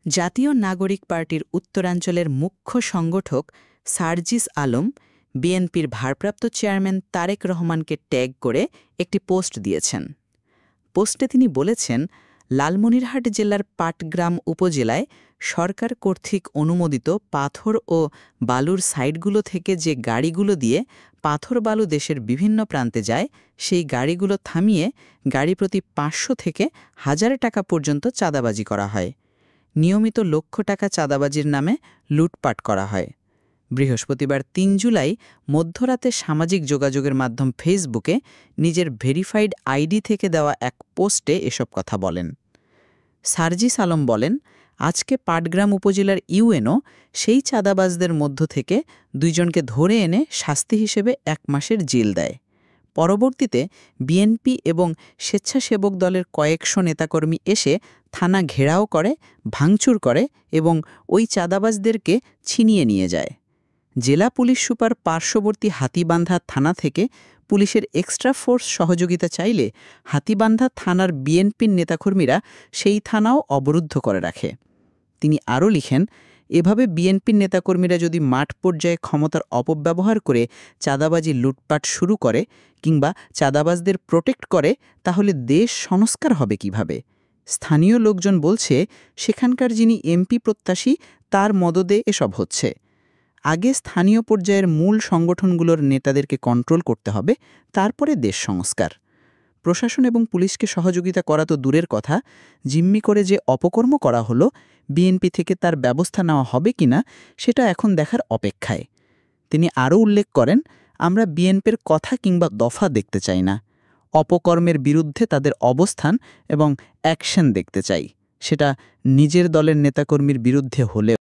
জাতীয় নাগরিক পার্টির উত্তরাঞ্চলের মুখ্য সংগঠক সার্জিস আলম বিএনপির ভারপ্রাপ্ত চেয়ারম্যান তারেক রহমানকে ট্যাগ করে একটি পোস্ট দিয়েছেন। পোস্টে তিনি বলেছেন, লালমনিরহাট জেলার পাটগ্রাম উপজেলায় সরকার কর্তৃক অনুমোদিত পাথর ও বালুর সাইটগুলো থেকে যে গাড়িগুলো দিয়ে পাথর বালু দেশের বিভিন্ন প্রান্তে যায়, সেই গাড়িগুলো থামিয়ে গাড়ি প্রতি ৫০০ থেকে ১,০০০ টাকা পর্যন্ত চাঁদাবাজি করা হয়। নিয়মিত লক্ষ টাকা চাঁদাবাজির নামে লুটপাট করা হয়। বৃহস্পতিবার ৩ জুলাই মধ্যরাতে সামাজিক যোগাযোগের মাধ্যম ফেসবুকে নিজের ভেরিফাইড আইডি থেকে দেওয়া এক পোস্টে এসব কথা বলেন। সার্জিস আলম বলেন, আজকে পাটগ্রাম উপজেলার ইউএনও সেই চাঁদাবাজদের মধ্য থেকে ২ জনকে ধরে এনে শাস্তি হিসেবে ১ মাসের জেল দেয়। পরবর্তীতে বিএনপি এবং স্বেচ্ছাসেবক দলের কয়েকশো নেতাকর্মী এসে থানা ঘেরাও করে, ভাঙচুর করে এবং ওই চাঁদাবাজদেরকে ছিনিয়ে নিয়ে যায়। জেলা পুলিশ সুপার পার্শ্ববর্তী হাতীবান্ধা থানা থেকে পুলিশের এক্সট্রা ফোর্স সহযোগিতা চাইলে হাতীবান্ধা থানার বিএনপির নেতাকর্মীরা সেই থানাও অবরুদ্ধ করে রাখে। তিনি আরও লিখেন, এভাবে বিএনপির নেতাকর্মীরা যদি মাঠ পর্যায়ে ক্ষমতার অপব্যবহার করে চাঁদাবাজি লুটপাট শুরু করে কিংবা চাঁদাবাজদের প্রোটেক্ট করে, তাহলে দেশ সংস্কার হবে কিভাবে? স্থানীয় লোকজন বলছে, সেখানকার যিনি এমপি প্রত্যাশী তার মদদে এসব হচ্ছে। আগে স্থানীয় পর্যায়ের মূল সংগঠনগুলোর নেতাদেরকে কন্ট্রোল করতে হবে, তারপরে দেশ সংস্কার। প্রশাসন এবং পুলিশকে সহযোগিতা করা তো দূরের কথা, জিম্মি করে যে অপকর্ম করা হলো, বিএনপি থেকে তার ব্যবস্থা নেওয়া হবে কিনা সেটা এখন দেখার অপেক্ষায়। তিনি আরও উল্লেখ করেন, আমরা বিএনপির কথা কিংবা দফা দেখতে চাই না, অপকর্মের বিরুদ্ধে তাদের অবস্থান এবং অ্যাকশন দেখতে চাই, সেটা নিজের দলের নেতাকর্মীর বিরুদ্ধে হলেও।